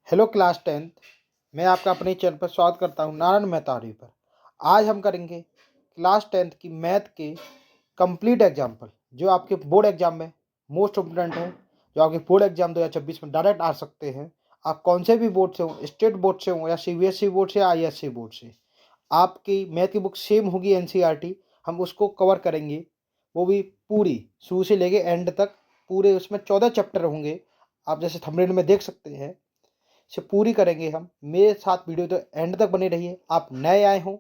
Hello class 10th। मैं आपका अपने चैनल पर स्वागत करता हूं नारायण मेहतारी पर। आज हम करेंगे क्लास 10th की मैथ के कंप्लीट एग्जाम्पल जो आपके बोर्ड एग्जाम में मोस्ट इम्पोर्टेंट है, जो आपके बोर्ड एग्जाम 2026 में डायरेक्ट आ सकते हैं। आप कौन से भी बोर्ड से हो, स्टेट बोर्ड से हो या सीबीएसई बोर्ड से या आईएससी बोर्ड से, आपकी मैथ की बुक सेम होगी एनसीईआरटी। हम उसको कवर करेंगे, वो भी पूरी शुरू से लेके एंड तक। पूरे उसमें 14 चैप्टर होंगे, आप जैसे थंबनेल में देख सकते हैं। इसे पूरी करेंगे हम। मेरे साथ वीडियो तो एंड तक बने रहिए। आप नए आए हो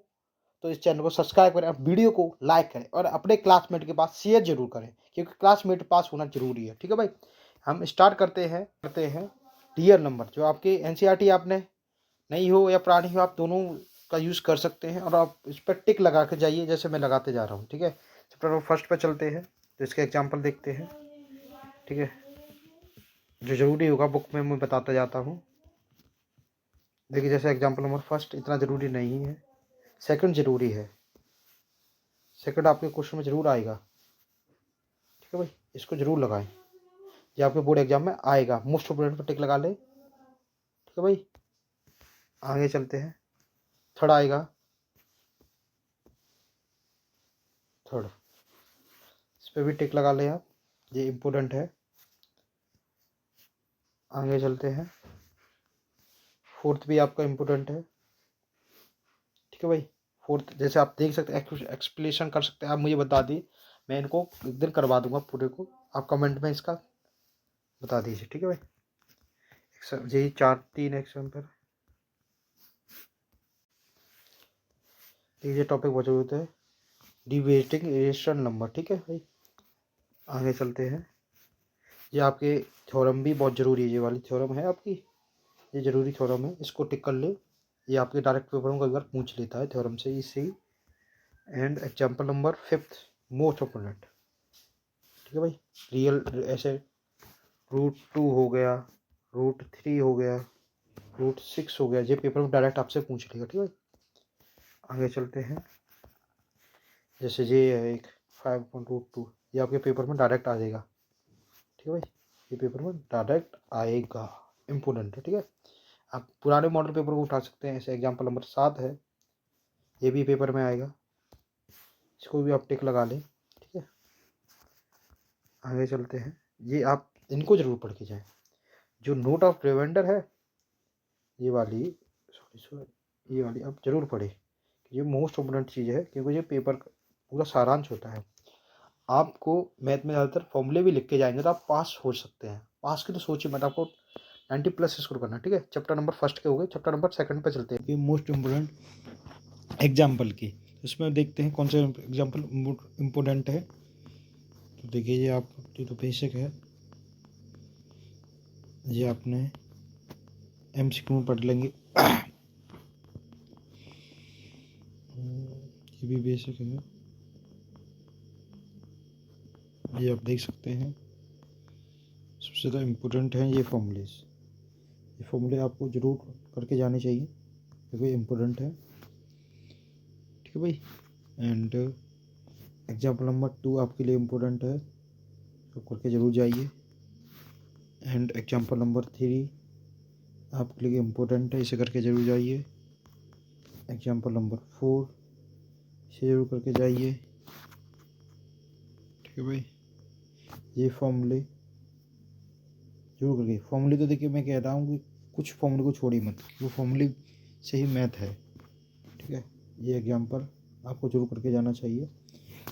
तो इस चैनल को सब्सक्राइब करें, आप वीडियो को लाइक करें और अपने क्लासमेट के पास शेयर जरूर करें, क्योंकि क्लासमेट पास होना जरूरी है। ठीक है भाई, हम स्टार्ट करते हैं रियल नंबर। जो आपके एनसीईआरटी आपने नहीं हो या पुरानी हो, आप दोनों का यूज़ कर सकते हैं और आप इस पर टिक लगा के जाइए जैसे मैं लगाते जा रहा हूँ। ठीक है, चैप्टर नंबर फर्स्ट पर चलते हैं तो इसके एग्जाम्पल देखते हैं। ठीक है, जो ज़रूरी होगा बुक में मैं बताता जाता हूँ। देखिए, जैसे एग्जाम्पल नंबर फर्स्ट इतना ज़रूरी नहीं है, सेकंड ज़रूरी है। सेकंड आपके क्वेश्चन में ज़रूर आएगा। ठीक है भाई, इसको ज़रूर लगाएं, ये आपके बोर्ड एग्जाम में आएगा। मोस्ट स्टूडेंट पर टिक लगा ले। ठीक है भाई, आगे चलते हैं। थर्ड आएगा, थर्ड, इस पर भी टिक लगा ले आप, ये इम्पोर्टेंट है। आगे चलते हैं, फोर्थ भी आपका इम्पोर्टेंट है। ठीक है भाई, फोर्थ जैसे आप देख सकते हैं, एक्सप्लेनेशन कर सकते हैं, आप मुझे बता दी, मैं इनको एक दिन करवा दूंगा पूरे को। आप कमेंट में इसका बता दीजिए। ठीक है भाई, यही 4-3 एग्जाम्पल। ये टॉपिक बहुत जरूरत है, डिविजिटिंग इरेशनल नंबर। ठीक है भाई, आगे चलते हैं। ये आपके थ्योरम भी बहुत ज़रूरी है, ये वाली थ्योरम है आपकी, ये ज़रूरी थ्योरम है, इसको टिक कर ले। ये आपके डायरेक्ट पेपर में कई बार पूछ लेता है थ्योरम से, इससे ही। And example number fifth, most important. ठीक है भाई, रियल ऐसे √2 हो गया, √3 हो गया, √6 हो गया, ये पेपर में डायरेक्ट आपसे पूछ लेगा। ठीक है भाई, आगे चलते हैं। जैसे ये है एक 5.√2, ये आपके पेपर में डायरेक्ट आ जाएगा। ठीक है भाई, ये पेपर में डायरेक्ट आएगा, इम्पोर्टेंट है। ठीक है, आप पुराने मॉडल पेपर को उठा सकते हैं। ऐसे एग्जाम्पल नंबर 7 है, ये भी पेपर में आएगा, इसको भी आप टिक लगा लें। ठीक है, आगे चलते हैं। ये आप इनको जरूर पढ़ के जाएं। जो नोट ऑफ रिमाइंडर है, ये वाली, सॉरी ये वाली आप जरूर पढ़ें, ये मोस्ट इम्पोर्टेंट चीज़ है, क्योंकि ये पेपर का पूरा सारांश होता है। आपको मैथ में ज़्यादातर फॉर्मूले भी लिख के जाएंगे तो आप पास हो सकते हैं। पास की तो सोचिए मत, आपको 90+ स्कोर करना है। ठीक है, चैप्टर नंबर फर्स्ट के हो गए, चैप्टर नंबर सेकंड पे चलते हैं। मोस्ट इम्पोर्टेंट एग्जाम्पल की, इसमें देखते हैं कौन से एग्जाम्पल इम्पोर्टेंट है। तो देखिए, ये आप ये तो बेसिक है, ये आपने MCQ में पढ़ लेंगे। ये भी बेसिक है, ये आप देख सकते हैं। सबसे ज़्यादा इम्पोर्टेंट है ये फॉर्मूलेस, ये फॉर्मूले आपको ज़रूर करके जाने चाहिए क्योंकि इम्पोर्टेंट है। ठीक है भाई, एंड एग्जाम्पल नंबर 2 आपके लिए इम्पोर्टेंट है, तो करके ज़रूर जाइए। एंड एग्जाम्पल नंबर 3 आपके लिए इम्पोर्टेंट है, इसे करके ज़रूर जाइए। एग्जाम्पल नंबर 4 इसे ज़रूर करके जाइए। ठीक है भाई, ये फॉर्मूले जरूर करके। फॉर्मूले तो देखिए, मैं कहता हूँ कि कुछ फॉर्मूले को छोड़िए मत, वो फॉर्मूले से ही मैथ है। ठीक है, ये एग्जाम्पल आपको जरूर करके जाना चाहिए।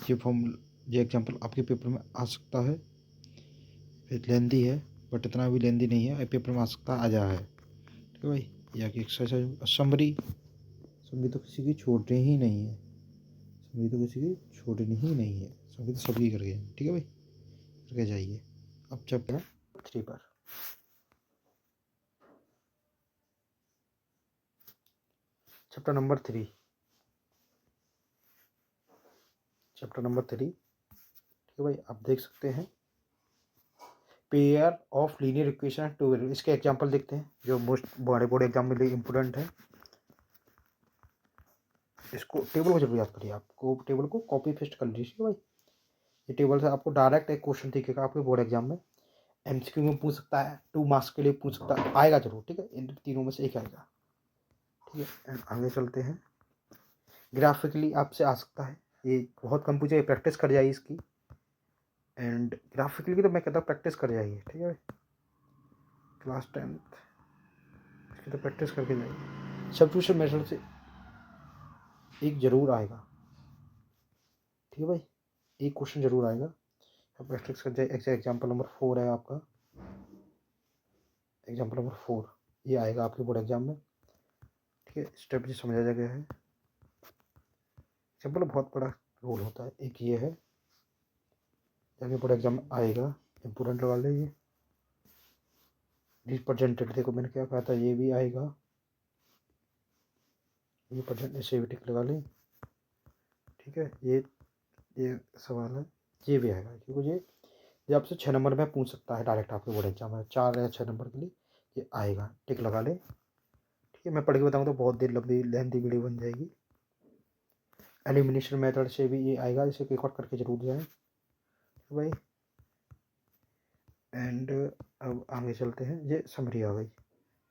ये एग्जाम्पल आपके पेपर में आ सकता है, फिर लेंदी है बट इतना भी लेंदी नहीं है, पेपर में आ सकता आ जा है। ठीक है भाई, ये आपकी एक्सरसाइज समरी तो किसी की छोड़नी ही नहीं है, समरी तो किसी की छोड़नी ही नहीं है, समरी तो सभी करके। ठीक है भाई, करके जाइए। अब चैप्टर 3 पर, चैप्टर नंबर 3, चैप्टर नंबर 3। ठीक है भाई, आप देख सकते हैं pair of linear equation two variable. इसके एग्जांपल देखते हैं जो मोस्ट बड़े बड़े एग्जाम में लिए इम्पोर्टेंट है। इसको टेबल को जरूर याद करिए, आपको टेबल को कॉपी पेस्ट कर लीजिए भाई। ये टेबल से आपको डायरेक्ट एक क्वेश्चन दिखेगा आपके बोर्ड एग्जाम में। MCQ में पूछ सकता है, 2 मार्क्स के लिए पूछ सकता है, आएगा जरूर, ठीक है, इन तीनों में से एक आएगा, ठीक है। एंड आगे चलते हैं, ग्राफिकली आपसे आ सकता है, ये बहुत कम पूछे, प्रैक्टिस कर जाइए इसकी। एंड ग्राफिकली की तो मैं कहता हूँ प्रैक्टिस कर जाइए, ठीक है, क्लास 10th इसकी तो प्रैक्टिस करके जाइए। सब्स्टिट्यूशन मेथड से एक जरूर आएगा, ठीक है भाई, एक क्वेश्चन जरूर आएगा, आप प्रैक्टिस कर जाइए। एग्जाम्पल नंबर 4 है आपका, एग्जाम्पल नंबर 4 ये आएगा आपके बोर्ड एग्जाम में, ठीक है, स्टेप जी समझाया गया है। एग्जाम्पल बहुत बड़ा रोल होता है, एक ये है, जब बोर्ड एग्जाम आएगा, इम्पोर्टेंट लगा लीजिए। रिप्रेजेंटेड, देखो मैंने क्या कहा था, ये भी आएगा, ये परसेंट ऐसे भी टिक लगा लें, ठीक है। ये सवाल है, ये भी आएगा, क्योंकि ये आपसे 6 नंबर में पूछ सकता है डायरेक्ट आपके बोर्ड एग्जाम में, 4 या 6 नंबर के लिए ये आएगा, टिक लगा ले, ठीक है। मैं पढ़ के बताऊँगा तो बहुत देर लंबी लेंथी वीडियो बन जाएगी। एलिमिनेशन मेथड से भी ये आएगा, इसे रिकॉर्ड करके जरूर जाएँ भाई। एंड अब आगे चलते हैं, ये समरी आ गई,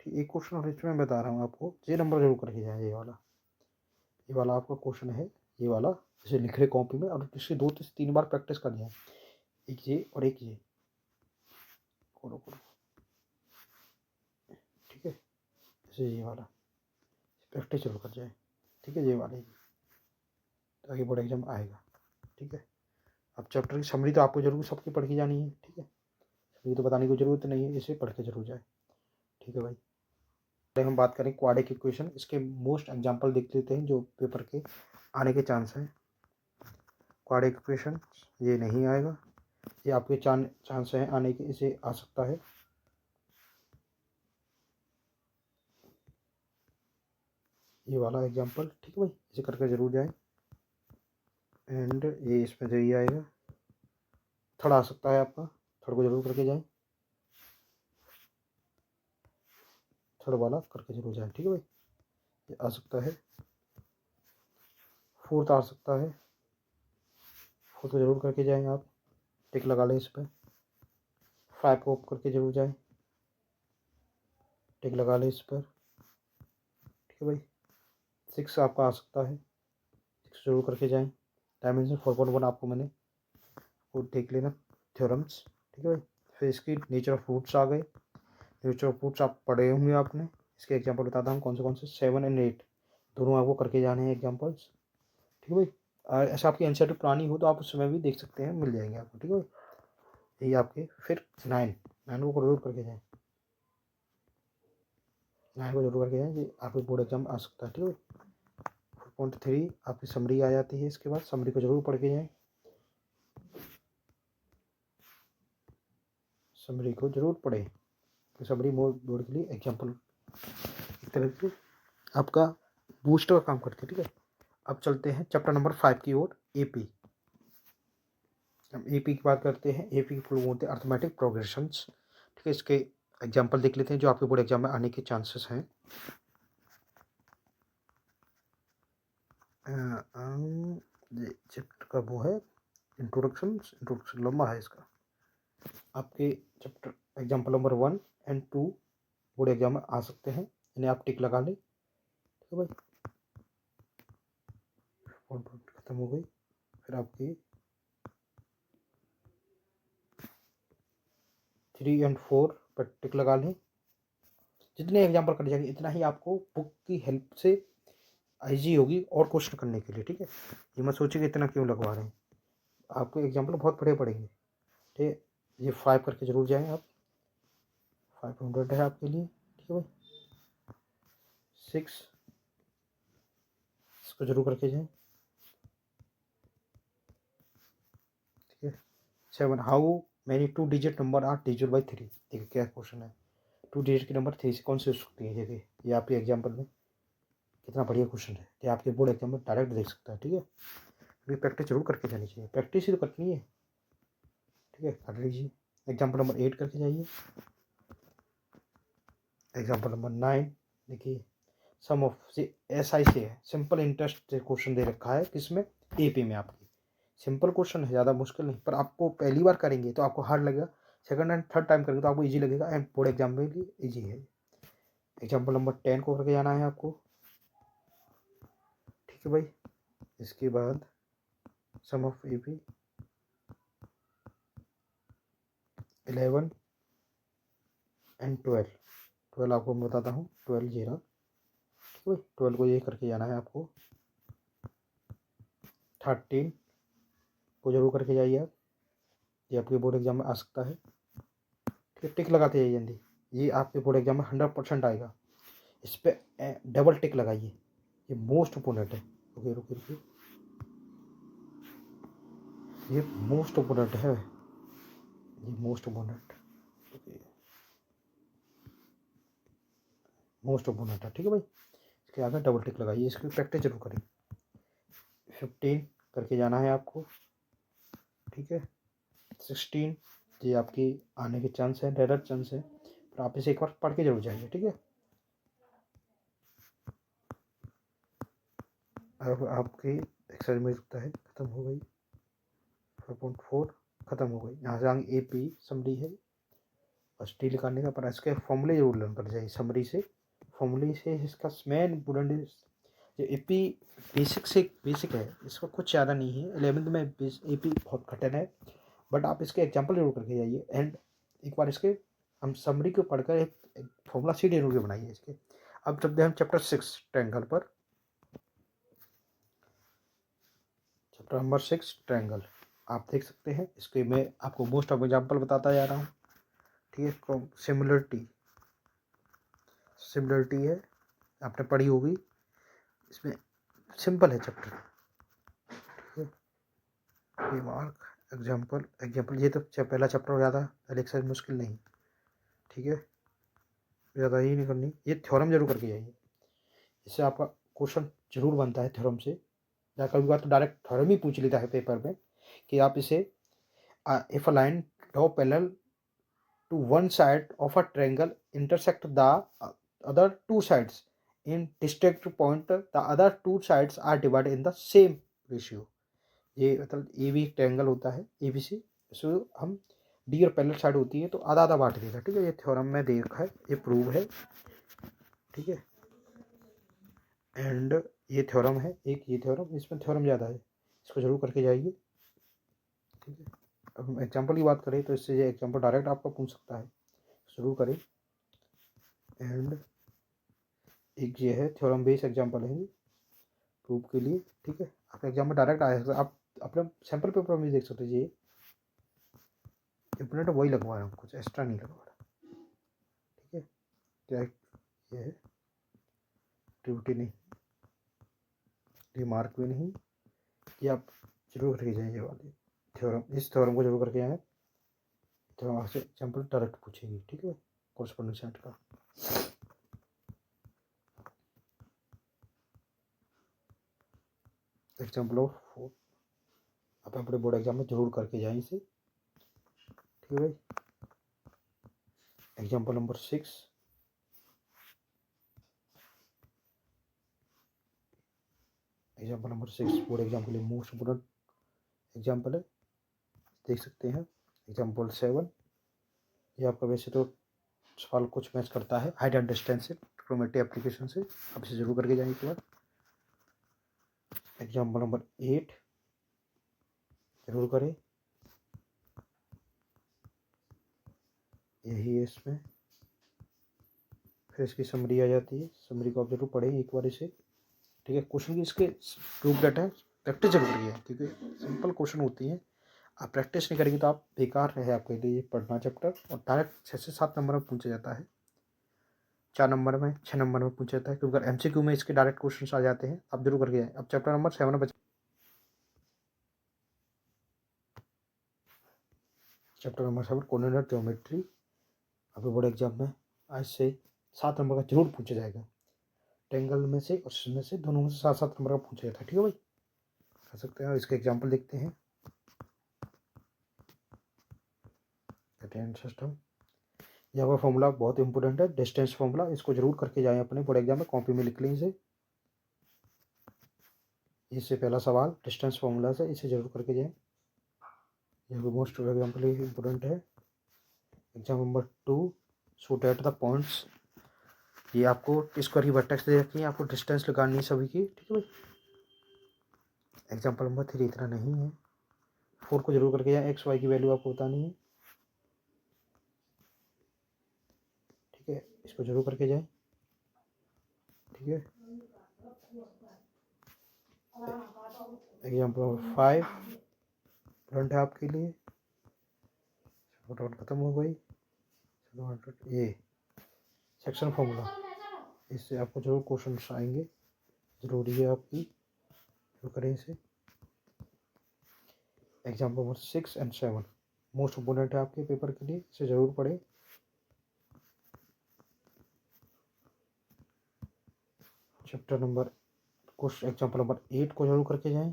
ठीक। एक क्वेश्चन और इसमें बता रहा हूँ आपको, ये नंबर जरूर करके जाए, ये वाला आपका क्वेश्चन है, ये वाला इसे लिख रहे कॉपी में, और इससे 2 से 3 बार प्रैक्टिस करनी है, एक ये और एक ये, करो ठीक है, जैसे ये वाला प्रैक्टिस जरूर कर जाए, ठीक है, ये वाले ताकि बोर्ड एग्जाम आएगा, ठीक है। अब चैप्टर की समरी तो आपको जरूर सबकी पढ़ के जानी है, ठीक है, समरी तो बताने की जरूरत नहीं है, इसे पढ़ के जरूर जाए, ठीक है भाई। हम बात करें क्वाड्रेटिक इक्वेशन, इसके मोस्ट एग्जाम्पल देख लेते हैं जो पेपर के आने के चांस हैं। क्वाड्रेटिक इक्वेशन ये नहीं आएगा, ये आपके चांस हैं आने के, इसे आ सकता है, ये वाला एग्जाम्पल, ठीक है भाई, इसे करके जरूर जाए। एंड ये इसमें जो ये आएगा, थर्ड आ सकता है आपका, थर्ड को जरूर करके जाए, थर्ड वाला करके जरूर जाए, ठीक है भाई, ये आ सकता है। फोर्थ आ सकता है, फोर्थ को जरूर करके जाएँ आप, टिक लगा लें इस पर। 5 को करके जरूर जाए, टिक लगा लें इस पर, ठीक है भाई। 6 आपका आ सकता है, 6 जरूर करके जाएँ। डायमेंशन 4.1 आपको मैंने वो देख लेना, थ्योरम्स, ठीक है भाई। फिर इसकी नेचर ऑफ रूट्स आ गए, नेचर ऑफ रूट्स आप पढ़े होंगे आपने, इसके एग्जाम्पल बताता हूँ कौन से 7 एंड 8 दोनों आपको करके जाने हैं एग्जाम्पल्स, ठीक है भाई। ऐसा आपकी एनसीईआरटी पुरानी हो तो आप उस समय भी देख सकते हैं, मिल जाएंगे आपको, ठीक है भाई। ये आपके फिर 9 को जरूर करके जाएँ, 9 को जरूर करके जाएँ, ये आपके बोर्ड एग्जाम आ सकता है, ठीक है भाई। 4.3 आपकी समरी आ जाती है, इसके बाद समरी को जरूर पढ़ के जाएँ, समरी को जरूर पढ़ें, तो समरी बोर्ड के लिए एग्जाम्पल एक तरह से आपका बूस्टर का काम करते हैं, ठीक है। अब चलते हैं चैप्टर नंबर 5 की ओर, एपी। हम एपी की बात करते हैं, एपी की फुल बोलते हैं अर्थमेटिक प्रोग्रेशंस, ठीक है। इसके एग्जाम्पल देख लेते हैं जो आपके बोर्ड एग्जाम में आने के चांसेस हैं। चैप्टर का वो है इंट्रोडक्शन लंबा है इसका, आपके chapter example number 1 and 2 board exam में आ सकते हैं, इन्हें आप टिक लगा लें, ठीक है भाई। खत्म हो गई, फिर आपकी 3 एंड 4 पर टिक लगा लें। जितने एग्जाम्पल कर जाएंगे इतना ही आपको बुक की हेल्प से ईजी होगी और क्वेश्चन करने के लिए, ठीक है। ये मत सोचिए कि इतना क्यों लगवा रहे हैं, आपको एग्जाम्पल बहुत बड़े पड़ेंगे, ठीक है। ये 5 करके जरूर जाएं आप, 500 है आपके लिए, ठीक है भाई। 6 इसको जरूर करके जाएं, ठीक है। 7 how many 2 digit number are digit by 3, देखिए क्या क्वेश्चन है, 2 डिजिट की नंबर 3 से कौन सी हो सकती है, देखिए ये आपके एग्जाम्पल में कितना बढ़िया क्वेश्चन है, ये आपके बोर्ड एग्जाम में डायरेक्ट देख सकता है, ठीक है। अभी प्रैक्टिस जरूर करके जानी चाहिए, प्रैक्टिस ही तो करनी है, ठीक है, कर लीजिए। एग्जाम्पल नंबर 8 करके जाइए, एग्जाम्पल नंबर 9 देखिए, सम ऑफ से SI से है, सिंपल इंटरेस्ट से क्वेश्चन दे रखा है, किसमें, एपी में आपकी। सिंपल क्वेश्चन है, ज़्यादा मुश्किल नहीं, पर आपको पहली बार करेंगे तो आपको हार्ड लगेगा, सेकंड एंड थर्ड टाइम करेंगे तो आपको इजी लगेगा एंड बोर्ड एग्जाम में भी इजी है। एग्जाम्पल नंबर 10 को करके जाना है आपको, ठीक है भाई। इसके बाद सम ऑफ AP 11 एंड 12 आपको मैं बताता हूँ। 12 ये रहा, ठीक है भाई। 12 को ये करके जाना है आपको। 13 को जरूर करके जाइए आप, ये आपके बोर्ड एग्जाम में आ सकता है, ठीक है। टिक लगाते जाइए जल्दी, ये आपके बोर्ड एग्जाम में 100% आएगा। इस पर डबल टिक लगाइए, ये मोस्ट इम्पोर्टेंट है। रुकिए रुकिए रुकिए, ये मोस्ट इम्पोर्टेंट है, ये मोस्ट इम्पोर्टेंट, मोस्ट इम्पोर्टेंट है, ठीक है भाई। इसके आगे डबल टिक लगाइए, इसकी प्रैक्टिस जरूर करें। 15 करके जाना है आपको, ठीक है। 16 ये आपकी आने के चांस है, रेयर चांस है, पर आप इसे एक बार पढ़ के जरूर जाइए, ठीक है। अब आपकी एक्सरसाइज में लगता है खत्म हो गई। 4.4 खत्म हो गई। यहाँ से आगे AP समरी है, बस टी निकालने का, पर इसके फॉर्मूले जरूर लर्न कर जाइए समरी से। फॉर्मूले से इसका मेन इम्पोर्टेंट जो AP बेसिक से बेसिक है, इसका कुछ ज़्यादा नहीं है। 11th में AP बहुत कठिन है, बट आप इसके एग्जाम्पल जरूर करके जाइए एंड एक बार इसके हम समरी को पढ़कर एक फॉर्मूला सीट जरूर के बनाइए इसके। अब चलते हैं हम चैप्टर 6 ट्रायंगल पर। चैप्टर नंबर 6 ट्रायंगल, आप देख सकते हैं इसके मैं आपको मोस्ट ऑफ एग्जाम्पल बताता जा रहा हूँ, ठीक है। सिमिलरिटी है, आपने पढ़ी होगी, इसमें सिंपल है चैप्टर, ठीक है। रिमार्क एग्जाम्पल ये तो पहला चैप्टर हो जाता है, एक्सरसाइज मुश्किल नहीं, ठीक है, ज़्यादा ही नहीं करनी। ये थ्योरम जरूर करके जाइए, इससे आपका क्वेश्चन जरूर बनता है थ्योरम से, या कभी बार तो डायरेक्ट थ्योरम ही पूछ लेता है पेपर में कि आप इसे if a line draw parallel to one side of a triangle intersect the other two sides in distinct point, the other two sides are divided in the same ratio। ये मतलब ए भी ट्रायंगल होता है ABC, इसमें हम D और parallel side होती है तो आधा आधा बांट देगा, ठीक है। ये थ्योरम में देखा है, ये प्रूव है, ठीक है। एंड ये थ्योरम है एक, ये थ्योरम, इसमें थ्योरम ज़्यादा है, इसको जरूर करके जाइए, ठीक है। अब हम एग्जाम्पल की बात करें तो इससे ये एग्जाम्पल डायरेक्ट आपको पूछ सकता है, जरूर करें। एंड एक ये है थ्योरम बेस्ड एग्जाम्पल है प्रूफ के लिए, ठीक है। आपका एग्जाम में डायरेक्ट आया सकता है, आप अपने सैम्पल पेपर में देख सकते हैं। ये इंपोर्टेंट वही लगवा रहा हूँ, कुछ एक्स्ट्रा नहीं लगवा रहा, ठीक है। डायरेक्ट ये है, एक्टिविटी नहीं, रिमार्क भी नहीं, ये आप जरूर करके जाएंगे वाले थ्योरम, इस थ्योरम को जरूर करके जाएँ, थ्योरम आपसे एग्जाम्पल डायरेक्ट पूछेगी, ठीक है। कोर्सपोंडेंस सेट का एग्जाम्पल ऑफ 4 आप अपने बोर्ड एग्जाम में जरूर करके जाएं इसे, ठीक है भाई। Example number 6, example number 6 board exam के लिए मोस्ट इम्पोर्टेंट एग्जाम्पल है, देख सकते हैं। एग्जाम्पल 7, ये आपका वैसे तो सवाल कुछ मैच करता है हाइट एंड डिस्टेंस से, ट्रिग्नोमेट्री एप्लीकेशन से, आप इसे जरूर करके जाएंगे एक बार। एग्जाम्पल नंबर 8 जरूर करें, यही है इसमें, फिर इसकी समरी आ जाती है, समरी को आप जरूर पढ़ें एक बार इसे, ठीक है। क्वेश्चन की इसके प्रूफ डेट है, प्रैक्टिस जरूर करिए क्योंकि सिंपल क्वेश्चन होती हैं, आप प्रैक्टिस नहीं करेंगे तो आप बेकार रहे आपके लिए पढ़ना चैप्टर, और डायरेक्ट 6 से 7 नंबर में पूछा जाता है, 4 नंबर में 6 नंबर में पूछा जाता है, क्योंकि MCQ में इसके डायरेक्ट क्वेश्चन आ जाते हैं, आप जरूर करके जाएं। अब चैप्टर नंबर 7 बच, चैप्टर नंबर 7 कोऑर्डिनेट ज्योमेट्री, आपके बोर्ड एग्जाम में आज से 7 नंबर का जरूर पूछा जाएगा, ट्रायंगल में से और इसमें से दोनों में से 7-7 नंबर का पूछा जाता है, ठीक है भाई, कर सकते हैं। इसके एग्जाम्पल देखते हैं। सिस्टम, यहाँ का फॉर्मूला बहुत इंपॉर्टेंट है, डिस्टेंस फॉर्मूला, इसको जरूर करके जाएं अपने बोर्ड एग्जाम में, कॉपी में लिख लें इसे। इससे पहला सवाल डिस्टेंस फॉर्मूला से, इसे जरूर करके जाएं, यह भी मोस्ट एग्जाम्पल इंपॉर्टेंट है। Example number 2, so that the points. ये आपको स्क्वायर की वर्टेक्स दे रखी है, आपको डिस्टेंस लगानी है सभी की, ठीक है भाई। एग्जाम्पल नंबर 3 इतना नहीं है, 4 को जरूर करके जाए, एक्स वाई की वैल्यू आपको बतानी है, ठीक है, इसको जरूर करके जाए, ठीक है। एग्जाम्पल नंबर 5 फ्रंट है आपके लिए, फटाफट खत्म हो गई। ये सेक्शन फॉर्मूला, इससे आपको जरूर क्वेश्चन आएंगे, जरूरी है आपकी, जो करें इसे। Example number 6 and 7 most important है आपके पेपर के लिए, इसे जरूर पढ़ें। Chapter number question example number 8 को जरूर करके जाएं,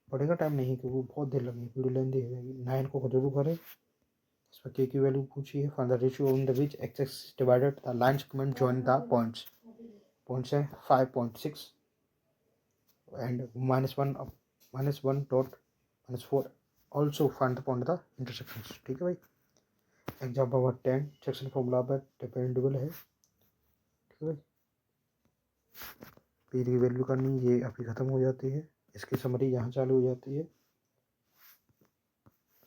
पढ़ेगा टाइम नहीं क्योंकि वो बहुत देर लगेगी, वीडियो लेंदी हो जाएगी। 9 को जरूर करें, इसमें के की वैल्यू पूछी है, find the ratio in the which x axis divided the line segment join the points. Points है 5.6 and -1 dot -4, also find the point the intersections, ठीक है भाई। एग्जाम्पल नंबर 10 सेक्शन फॉर्मूला पर डिपेंडेबल है, ठीक है भाई। पी की वैल्यू करनी, ये आपकी खत्म हो जाती है, इसकी समरी यहाँ चालू हो जाती है।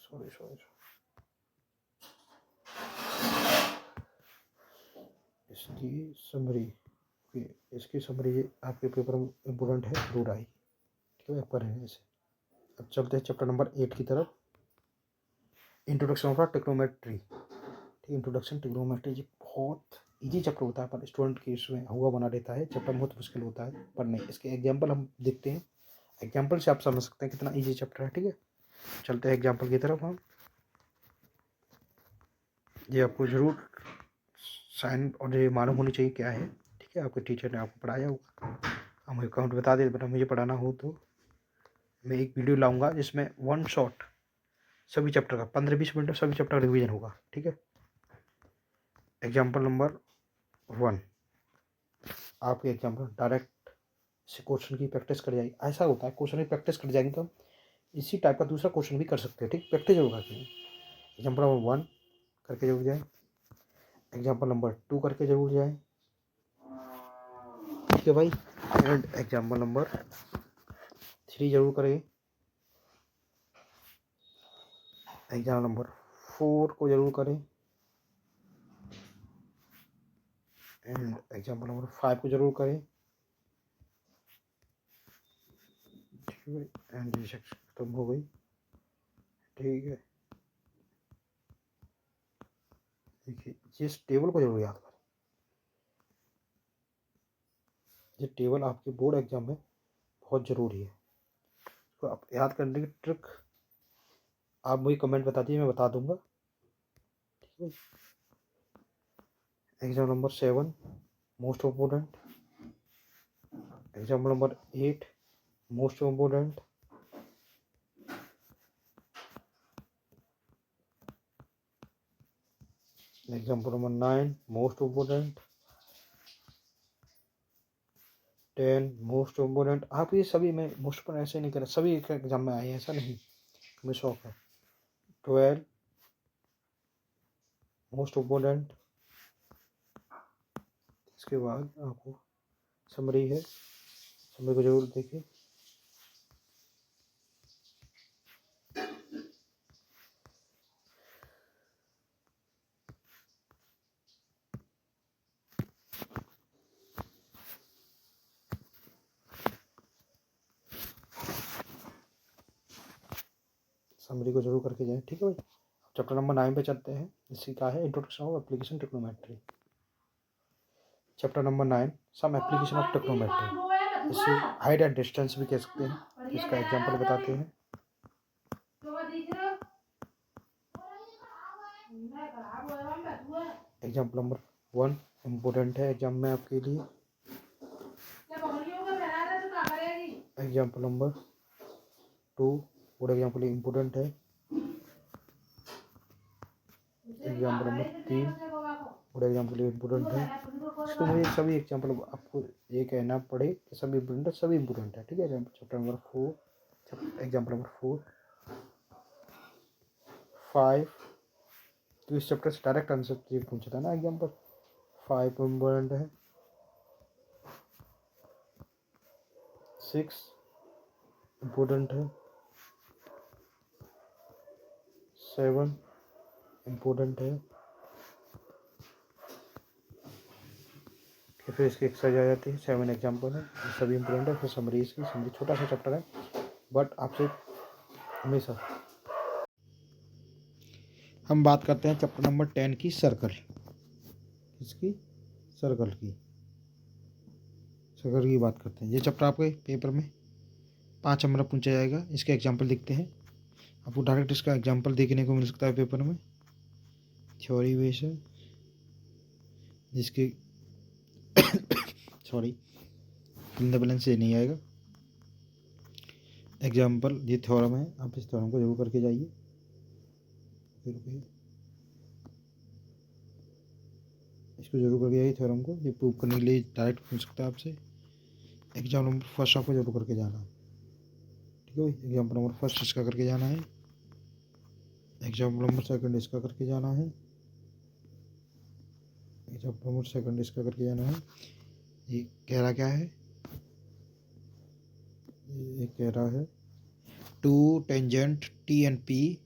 सॉरी इसकी समरी आपके पेपर में इम्पोर्टेंट है, जरूर आई, ठीक है, पढ़ेंगे इसे। अब चलते हैं चैप्टर नंबर 8 की तरफ, इंट्रोडक्शन ऑफ ट्रिग्नोमेट्री, ठीक। इंट्रोडक्शन ट्रिग्नोमेट्री जी बहुत इजी चैप्टर होता है, पर स्टूडेंट के इसमें हुआ बना देता है, चैप्टर बहुत मुश्किल होता है पढ़ने। इसके एग्जाम्पल हम देखते हैं, एग्जाम्पल से आप समझ सकते हैं कितना इजी चैप्टर है, ठीक है। चलते हैं एग्जाम्पल की तरफ हम। ये आपको जरूर साइन और ये मालूम होनी चाहिए क्या है, ठीक है, आपके टीचर ने आपको पढ़ाया होगा। हम अकाउंट बता दे, बता मुझे पढ़ाना हो तो मैं एक वीडियो लाऊंगा जिसमें वन शॉट सभी चैप्टर का 15-20 मिनट में सभी चैप्टर का रिवीजन होगा, ठीक है। एग्जाम्पल नंबर 1, आपके एग्जाम्पल डायरेक्ट से क्वेश्चन की प्रैक्टिस कर जाएगी। ऐसा होता है क्वेश्चन की प्रैक्टिस कर जाएंगे तो हम इसी टाइप का दूसरा क्वेश्चन भी कर सकते हैं, ठीक, प्रैक्टिस जरूर करके। एग्जाम्पल नंबर 1 करके जरूर जाए, एग्जाम्पल नंबर 2 करके जरूर जाए, ठीक है भाई। एंड एग्जाम्पल नंबर 3 जरूर करें, एग्जाम्पल नंबर 4 को जरूर करें, एंड एग्जाम्पल नंबर 5 को जरूर करें, ठीक है। एंड ये सेक्शन खत्म हो गई, ठीक है। देखिए इस टेबल को जरूर याद करें, ये टेबल आपके बोर्ड एग्जाम में बहुत ज़रूरी है, तो आप याद करने की ट्रिक आप मुझे कमेंट बता दीजिए, मैं बता दूंगा, ठीक है। Exam number 7 most important, example number 8 most important, example number 9 most important, 10 most important. आप ये सभी में मोस्ट इम्पोर्टेंट ऐसे नहीं कर, सभी एक एग्जाम में आए हैं, ऐसा नहीं, हमें शौक है। 12 मोस्ट इम्पोर्टेंट, इसके बाद आपको समरी है, समरी को जरूर देखिए। समरी को जरूर करके जाएं, ठीक है भाई। चैप्टर नंबर 9 पे चलते हैं, इसी का है introduction of application trigonometry. Chapter number 9 some application of trigonometry, इसे हाइट एंड डिस्टेंस भी कह सकते हैं। इसका एग्जांपल बताते हैं। एग्जांपल नंबर 1 इम्पोर्टेंट है एग्जाम में आपके लिए। एग्जांपल नंबर 2 और एग्जांपल इम्पोर्टेंट है। एग्जांपल नंबर 3 और एग्जांपल इम्पोर्टेंट है। तो मुझे सभी एग्जांपल आपको ये कहना पड़े कि सभी इम्पोर्टेंट है, सभी इम्पोर्टेंट है, ठीक है। चैप्टर नंबर 4 एग्जांपल नंबर 4 5 तो इस चैप्टर से डायरेक्ट आंसर पूछा था ना एग्जाम्पल। 5 इम्पोर्टेंट है, 6 इम्पोर्टेंट है, 7 इम्पोर्टेंट है, फिर इसकी एक्सरसाइज आ जाती है। 7 एग्जाम्पल है, सभी इम्पोर्टेंट है। फिर समरी, इसकी समरी छोटा सा चैप्टर है बट आपसे हमेशा। हम बात करते हैं चैप्टर नंबर 10 की, सर्कल। इसकी सर्कल की बात करते हैं। ये चैप्टर आपके पेपर में 5 नंबर पूछा जाएगा। इसके एग्जाम्पल दिखते हैं आपको, डायरेक्ट इसका एग्जाम्पल देखने को मिल सकता है पेपर में। थ्योरी बेस है जिसकी सॉरी इन द बैलेंस से नहीं आएगा एग्जाम्पल। ये थ्योरम है, आप इस थ्योरम को जरूर करके जाइए। इसको जरूर करके जाइए थ्योरम को, ये प्रूव करने के लिए डायरेक्ट पूछ सकता है आपसे। एग्जाम नंबर फर्स्ट आपको जरूर करके जाना है, ठीक है भाई। एग्जाम्पल नंबर फर्स्ट इसका करके जाना है, एग्जाम्पल नंबर सेकंड इसका करके जाना है, एग्जाम्पल नंबर सेकंड इसका करके जाना है। ये कह रहा क्या है, ये कह रहा है two tangent T and P,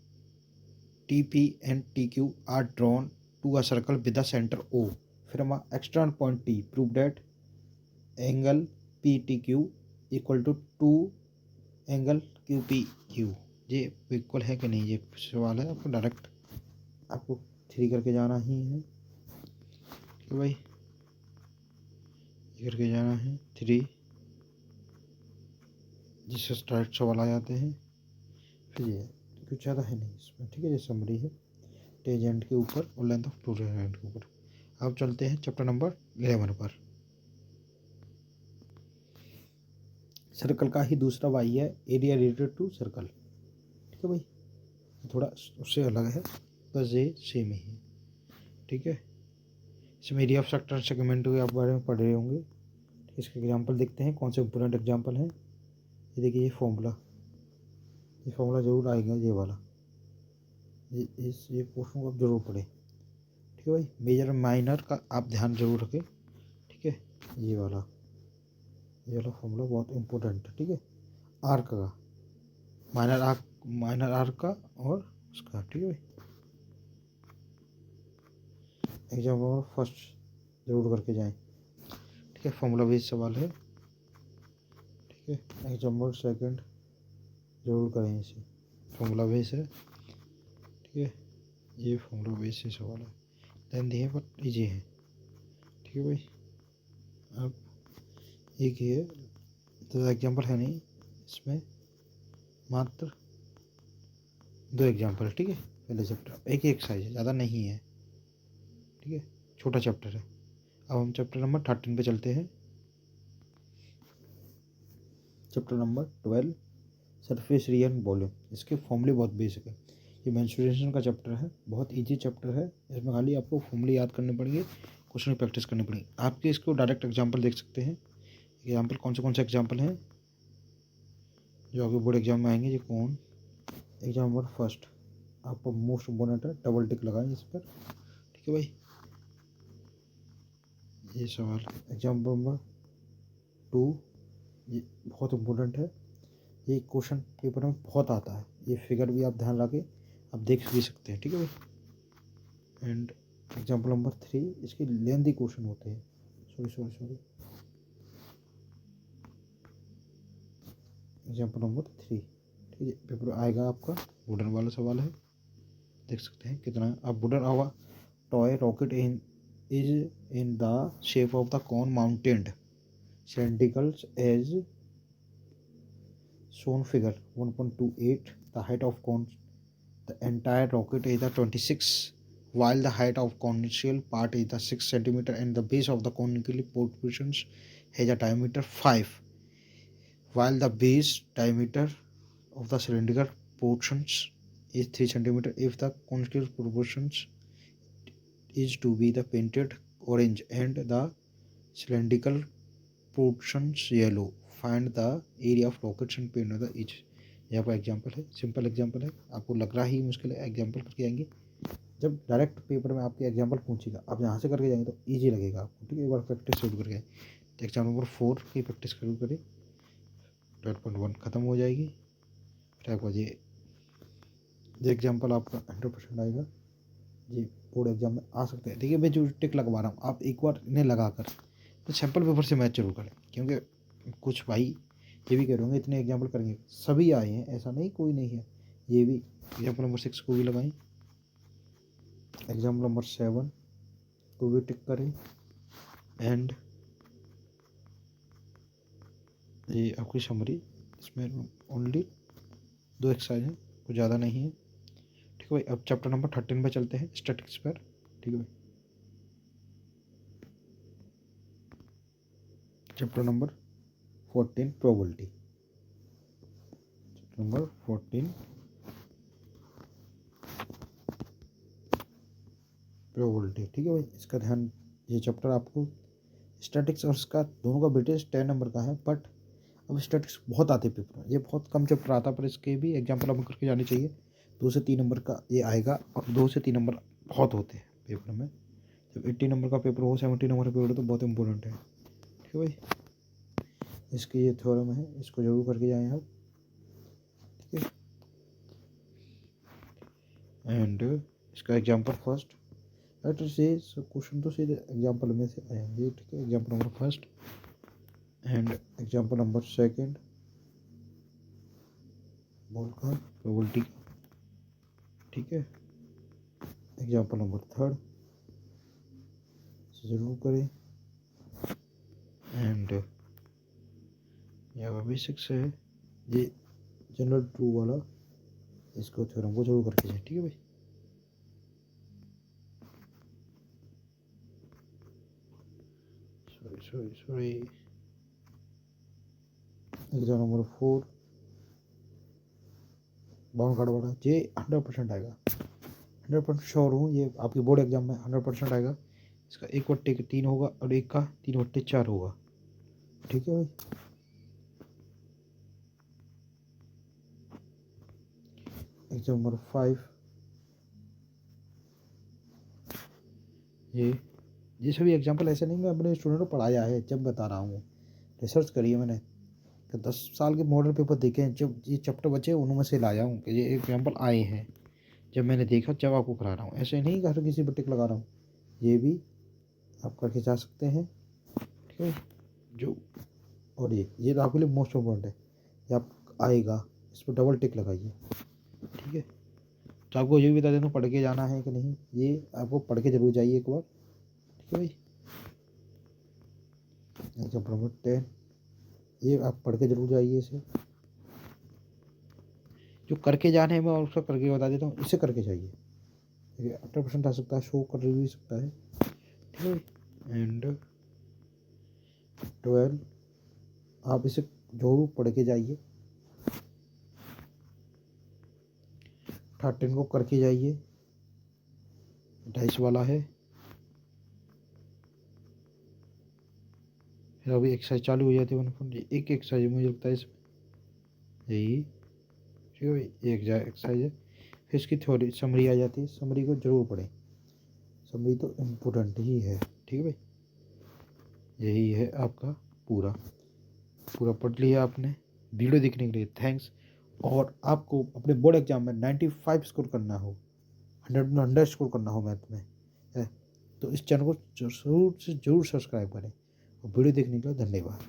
T P and T Q are drawn to a circle with the centre O from a external point T, prove that angle P T Q equal to angle Q P Q. ये equal है कि नहीं, ये सवाल है। आपको direct आपको 3 करके जाना ही है, ठीक है भाई। ये करके जाना है 3, जिससे डायरेक्ट सवाल आ जाते हैं। फिर ये कुछ ज़्यादा है नहीं इसमें, ठीक है। ये समरी है टेंजेंट के ऊपर और लेंथ ऑफ टू टेंजेंट के ऊपर। अब चलते हैं चैप्टर नंबर 11 पर। सर्कल का ही दूसरा वाई है एरिया रिलेटेड टू सर्कल, ठीक है भाई। थोड़ा उससे अलग है, बस ये सेम ही है, ठीक है। इसमें एरिया ऑफ सेक्टर सेगमेंट के आप बारे में पढ़ रहे होंगे। इसके एग्जांपल देखते हैं कौन से इंपोर्टेंट एग्जांपल हैं। ये देखिए, ये फॉर्मूला जरूर आएगा, ये वाला। ये क्वेश्चन को आप जरूर पढ़ें, ठीक है भाई। मेजर माइनर का आप ध्यान जरूर रखें, ठीक है। ये वाला फॉर्मूला बहुत इंपॉर्टेंट है, ठीक है। आर्क का, माइनर आर्क का और उसका, ठीक है भाई। एग्जाम्पल फर्स्ट जरूर करके जाएं, ठीक है। फॉर्मूला बेस्ड सवाल है, ठीक है। एग्जाम्पल सेकंड जरूर करें इसे, फॉर्मूला बेस है, ठीक है। ये फॉर्मूला बेस से सवाल है, लेंथी है बट इजी है, ठीक है भाई। अब एक ही है तो एग्जाम्पल है नहीं इसमें, मात्र 2 एग्जाम्पल, ठीक है। पहले चैप्टर एक ही एक्सरसाइज है, ज़्यादा नहीं है, ठीक है। छोटा चैप्टर है। अब हम चैप्टर नंबर 13 पे चलते हैं। Chapter number 12 surface area and volume. इसके फॉर्मूले बहुत बेसिक है। ये मेंसुरेशन का चैप्टर है, बहुत इजी चैप्टर है। इसमें खाली आपको फॉर्मूले याद करने पड़ेंगे, क्वेश्चन की प्रैक्टिस करनी पड़ेगी। आपके इसको डायरेक्ट एग्जाम्पल देख सकते हैं। एग्जाम्पल कौन से एग्जाम्पल हैं जो आपके बोर्ड एग्जाम में आएंगे। ये कौन, एग्जाम्पल फर्स्ट आपको मोस्ट इम्पोर्टेंट है, डबल टिक लगाएं इस पर, ठीक है भाई। ये सवाल एग्जाम्पल नंबर 2, ये बहुत इम्पोर्टेंट है। ये क्वेश्चन पेपर में बहुत आता है। ये फिगर भी आप ध्यान रखें, आप देख भी सकते हैं, ठीक है भाई। एंड एग्जाम्पल नंबर 3, इसके लेंथी क्वेश्चन होते हैं। सॉरी एग्जाम्पल नंबर 3, ठीक है। पेपर आएगा आपका, वुडन वाला सवाल है, देख सकते हैं कितना। अब वुडन आवा toy rocket is in the shape of the cone mounted cylindricals as shown figure 1.28. The height of cone, the entire rocket is the 26, while the height of conical part is the 6 centimeter and the base of the conical portions has a diameter 5, while the base diameter of the cylindrical portions is 3 centimeter. If the conical proportions is to be the painted orange and the cylindrical portions yellow, find the area of rockets and paint the each। यहाँ पर example है, simple example है। आपको लग रहा ही मुश्किल है, example करके आएंगे जब डायरेक्ट पेपर में आपके एग्जाम्पल पूछेगा, आप यहाँ से करके जाएंगे तो ईजी लगेगा आपको, ठीक है। एक बार प्रैक्टिस शुरू करके तो एग्जाम नंबर 4 की प्रैक्टिस शुरू करें, 12.1 ख़त्म हो जाएगी। फिर आपको ये एग्जाम्पल आपका 100% आएगा जी, बोर्ड एग्जाम में आ सकते हैं। देखिए मैं जो टिक लगवा रहा हूँ, आप एक बार इन्हें लगा कर तो सैम्पल पेपर से मैच जरूर करें, क्योंकि कुछ भाई ये भी कह रहे होंगे इतने एग्जाम्पल करेंगे, सभी आए हैं, ऐसा नहीं कोई नहीं है। ये भी एग्जाम्पल नंबर 6 को भी लगाएं, एग्जाम्पल नंबर 7 को भी टिक करें, एंड ये आपकी समरी, इसमें ओनली 2 एक्सरसाइज हैं, कुछ ज़्यादा नहीं है, ठीक है भाई। अब चैप्टर नंबर 13 पर चलते हैं, स्टैटिक्स पर, ठीक है भाई। Chapter number 14 probability, chapter number 14 probability, ठीक है भाई। इसका ध्यान, ये चैप्टर आपको स्टैटिक्स और इसका दोनों का वेटेज 10 नंबर का है, बट अब स्टैटिक्स बहुत आते पेपर में, ये बहुत कम चैप्टर आता, पर इसके भी एग्जाम्पल हम करके जाने चाहिए। 2 से 3 नंबर का ये आएगा, और 2 से 3 नंबर बहुत होते हैं पेपर में। जब 80 नंबर का पेपर हो, 70 नंबर का पेपर हो, तो बहुत इंपॉर्टेंट है, ठीक है भाई। इसके ये थ्योरम है, इसको जरूर करके जाएँ आप, ठीक है। एंड इसका एग्जाम्पल फर्स्ट, से क्वेश्चन तो सीधे एग्जाम्पल में से आएंगे, ठीक है। Example number first and example number second बोल का प्रोबेबिलिटी, ठीक है। एग्जाम्पल नंबर थर्ड जरूर करें, एंड यहाँ बेसिक्स है ये जनरल ट्रू वाला, इसको थ्योरम को जरूर करके जाए, ठीक है भाई। Sorry exam number 4 bound card वाला, ये 100% आएगा, 100% श्योर हूँ, ये आपकी बोर्ड एग्जाम में 100% आएगा। इसका 1/3 होगा और एक का 3/4 होगा, ठीक है भाई। एग्जाम नंबर 5, ये सभी एग्जाम्पल ऐसे नहीं मैं अपने स्टूडेंट को पढ़ाया है, जब बता रहा हूँ, रिसर्च करी है मैंने, कि 10 साल के मॉडल पेपर देखे हैं, जब ये चैप्टर बचे उनमें से लाया हूँ कि ये एग्जाम्पल आए हैं, जब मैंने देखा जब आपको करा रहा हूँ, ऐसे नहीं कि हर किसी पर टिक लगा रहा हूँ। ये भी आप करके जा सकते हैं, ठीक है। जो और ये तो आपके लिए मोस्ट इम्पोर्टेंट है, ये आप आएगा, इस पर डबल टिक लगाइए, ठीक है। तो आपको ये भी बता देता हूँ पढ़ के जाना है कि नहीं, ये आपको पढ़ के जरूर जाइए एक बार, ठीक है भाई। चैप्टर नंबर 10, ये आप पढ़ के जरूर जाइए, इसे जो करके जाने हैं मैं उसका करके बता देता हूँ, इसे करके जाइए, ठीक है। 100% आ सकता है, शो कर भी सकता है, ठीक है। एंड 12 आप इसे जरूर पढ़ के जाइए, 13 को करके जाइए, 28 वाला है। फिर अभी एक्सरसाइज चालू हो जाती है 1 एक एक्सरसाइज मुझे लगता है इसमें, यही, ठीक है भाई। एक एक्सरसाइज है, फिर इसकी थ्योरी समरी आ जाती है, समरी को जरूर पढ़ें, समरी तो इम्पोर्टेंट ही है, ठीक है भाई। यही है आपका पूरा पूरा पढ़ लिया आपने। वीडियो देखने के लिए थैंक्स। और आपको अपने बोर्ड एग्जाम में 95 स्कोर करना हो, 100 में 100 स्कोर करना हो मैथ में है, तो इस चैनल को जरूर से जरूर सब्सक्राइब करें, और वीडियो देखने के लिए धन्यवाद।